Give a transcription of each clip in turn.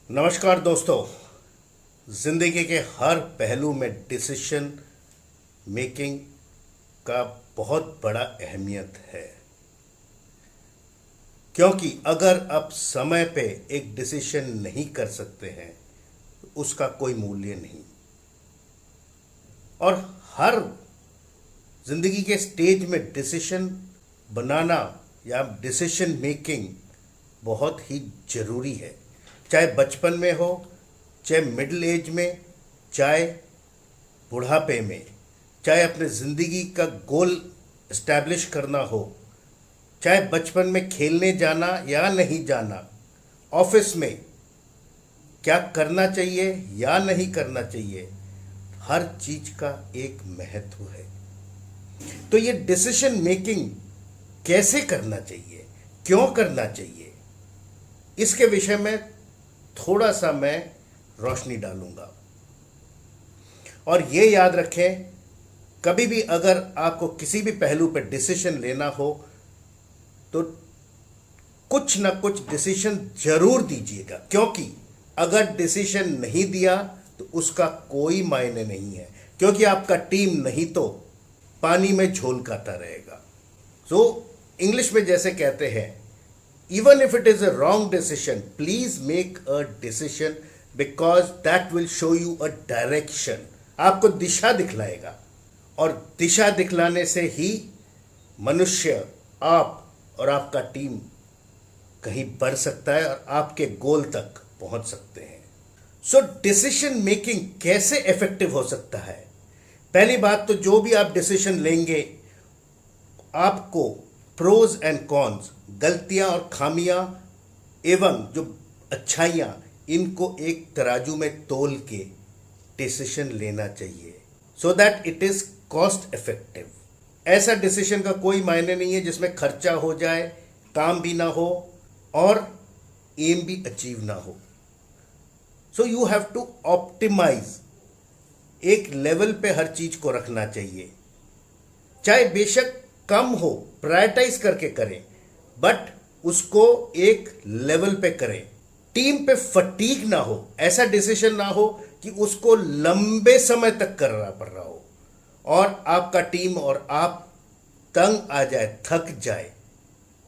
नमस्कार दोस्तों। ज़िंदगी के हर पहलू में डिसीशन मेकिंग का बहुत बड़ा अहमियत है, क्योंकि अगर आप समय पे एक डिसीशन नहीं कर सकते हैं तो उसका कोई मूल्य नहीं। और हर ज़िंदगी के स्टेज में डिसीशन बनाना या डिसीशन मेकिंग बहुत ही ज़रूरी है, चाहे बचपन में हो, चाहे मिडिल एज में, चाहे बुढ़ापे में, चाहे अपने ज़िंदगी का गोल इस्टेब्लिश करना हो, चाहे बचपन में खेलने जाना या नहीं जाना, ऑफिस में क्या करना चाहिए या नहीं करना चाहिए, हर चीज़ का एक महत्व है। तो ये डिसीजन मेकिंग कैसे करना चाहिए, क्यों करना चाहिए, इसके विषय में थोड़ा सा मैं रोशनी डालूंगा। और ये याद रखें, कभी भी अगर आपको किसी भी पहलू पर डिसीजन लेना हो तो कुछ ना कुछ डिसीजन जरूर दीजिएगा, क्योंकि अगर डिसीजन नहीं दिया तो उसका कोई मायने नहीं है, क्योंकि आपका टीम नहीं तो पानी में झोलकाता रहेगा। सो इंग्लिश में जैसे कहते हैं, even if it is a wrong decision, please make a decision because that will show you a direction. आपको दिशा दिखलाएगा, और दिशा दिखलाने से ही मनुष्य, आप और आपका टीम कहीं बढ़ सकता है और आपके गोल तक पहुंच सकते हैं। सो डिसीजन मेकिंग कैसे इफेक्टिव हो सकता है? पहली बात तो जो भी आप डिसीजन लेंगे, आपको प्रोज एंड कॉन्स, गलतियां और खामियां एवं जो अच्छाइयां, इनको एक तराजू में तोल के डिसीजन लेना चाहिए, so that it is cost effective. ऐसा डिसीजन का कोई मायने नहीं है जिसमें खर्चा हो जाए, काम भी ना हो और एम भी अचीव ना हो। So you have to optimize, एक लेवल पे हर चीज को रखना चाहिए, चाहे बेशक कम हो, प्रायोरिटाइज करके करें, बट उसको एक लेवल पे करें। टीम पे फटीग ना हो, ऐसा डिसीजन ना हो कि उसको लंबे समय तक करना पड़ रहा हो और आपका टीम और आप तंग आ जाए, थक जाए।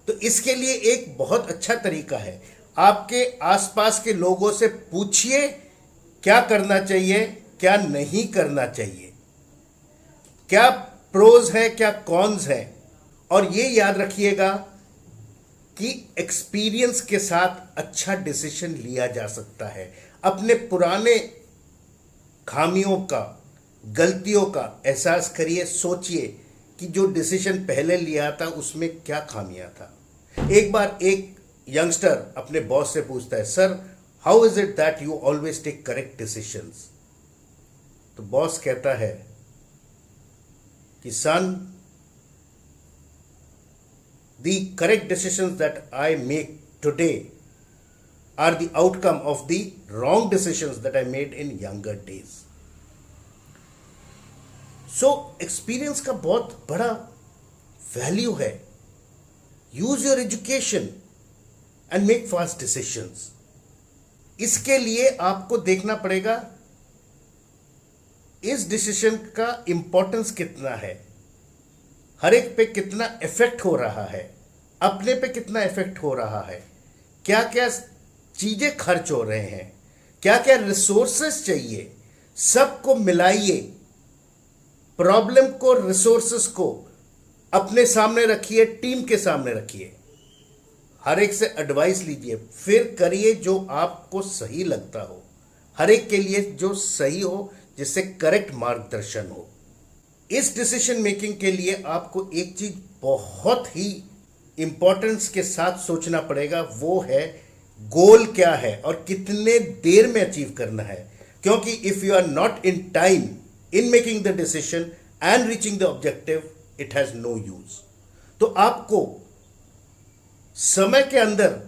तो इसके लिए एक बहुत अच्छा तरीका है, आपके आसपास के लोगों से पूछिए क्या करना चाहिए, क्या नहीं करना चाहिए, क्या प्रोज है, क्या कॉन्स है। और ये याद रखिएगा कि एक्सपीरियंस के साथ अच्छा डिसीजन लिया जा सकता है। अपने पुराने खामियों का, गलतियों का एहसास करिए, सोचिए कि जो डिसीजन पहले लिया था उसमें क्या खामियां था। एक बार एक यंगस्टर अपने बॉस से पूछता है, sir how is it that you always take correct decisions? तो बॉस कहता है कि सन, the correct decisions that I make today are the outcome of the wrong decisions that I made in younger days. So experience का बहुत बड़ा value है। Use your education and make fast decisions. इसके लिए आपको देखना पड़ेगा इस डिसीजन का इंपॉर्टेंस कितना है, हर एक पे कितना इफेक्ट हो रहा है, अपने पे कितना इफेक्ट हो रहा है, क्या क्या चीजें खर्च हो रहे हैं, क्या क्या रिसोर्सेस चाहिए, सबको मिलाइए। प्रॉब्लम को, रिसोर्सेस को अपने सामने रखिए, टीम के सामने रखिए, हर एक से एडवाइस लीजिए, फिर करिए जो आपको सही लगता हो, हर एक के लिए जो सही हो, जिससे करेक्ट मार्गदर्शन हो। इस डिसीजन मेकिंग के लिए आपको एक चीज बहुत ही इंपॉर्टेंस के साथ सोचना पड़ेगा, वो है गोल क्या है और कितने देर में अचीव करना है। क्योंकि if you are not in time in making the decision and reaching the objective, it has no use. तो आपको समय के अंदर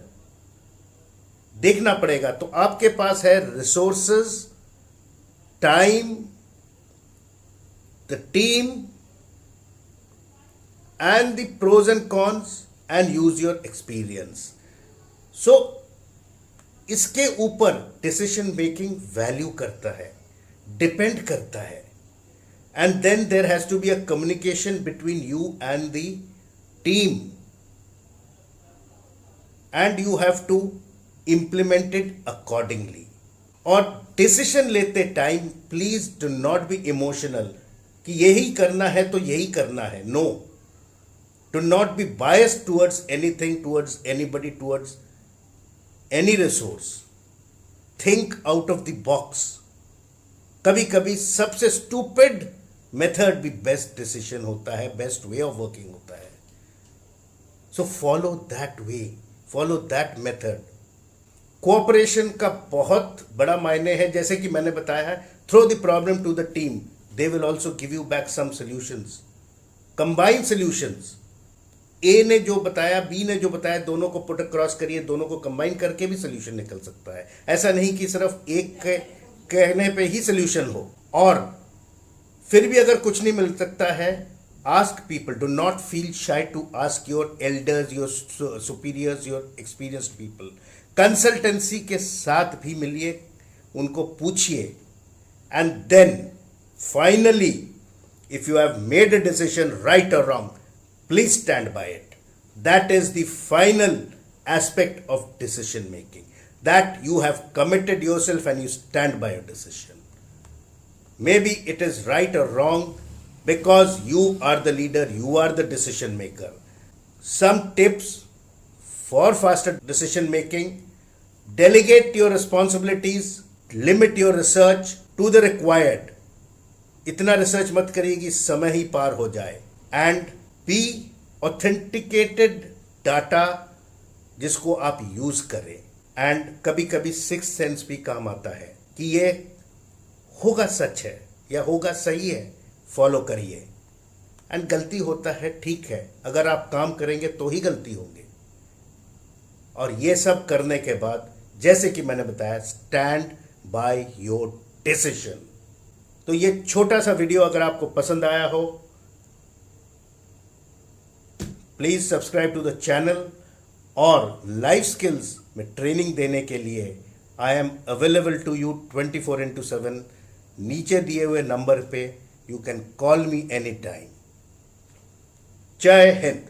देखना पड़ेगा। तो आपके पास है resources, time, the team and the pros and cons, and use your experience. So इसके ऊपर डिसीजन मेकिंग वैल्यू करता है, डिपेंड करता है. And then there has to be a communication between you and the team, and you have to implement it accordingly. और decision लेते time please do not be emotional कि यही करना है तो यही करना है. No, do not be biased towards anything, towards anybody, towards any resource. Think out of the box. कभी कभी सबसे स्टूपिड मेथड भी बेस्ट डिसीजन होता है, बेस्ट वे ऑफ वर्किंग होता है. So follow that way, follow that method. Cooperation का बहुत बड़ा मायने है. जैसे कि मैंने बताया है, throw the problem to the team, they will also give you back some solutions. Combine solutions. ए ने जो बताया, बी ने जो बताया, दोनों को पुट क्रॉस करिए, दोनों को कंबाइन करके भी सॉल्यूशन निकल सकता है. ऐसा नहीं कि सिर्फ एक के कहने पे ही सॉल्यूशन हो. और फिर भी अगर कुछ नहीं मिल सकता है, ask people. Do not feel shy to ask your elders, your superiors, your experienced people. Consultancy के साथ भी मिलिए, उनको पूछिए. And then finally, if you have made a decision right और wrong, please stand by it. That is the final aspect of decision making, that you have committed yourself and you stand by your decision. May be it is right और wrong, because you are the leader, you are the decision maker. Some tips for faster decision making: delegate your responsibilities, limit your research to the required. इतना research मत करिए कि समय ही पार हो जाए. And be authenticated data जिसको आप use करें. And कभी कभी सिक्स सेंस भी काम आता है कि ये होगा सच है या होगा सही है, फॉलो करिए. एंड गलती होता है, ठीक है, अगर आप काम करेंगे तो ही गलती होंगे. और ये सब करने के बाद, जैसे कि मैंने बताया, स्टैंड बाय योर डिसीजन. तो ये छोटा सा वीडियो अगर आपको पसंद आया हो, please subscribe to the channel. और लाइफ स्किल्स में ट्रेनिंग देने के लिए I am available to you 24/7. नीचे दिए हुए नंबर पे you can call me anytime. Jai Hind.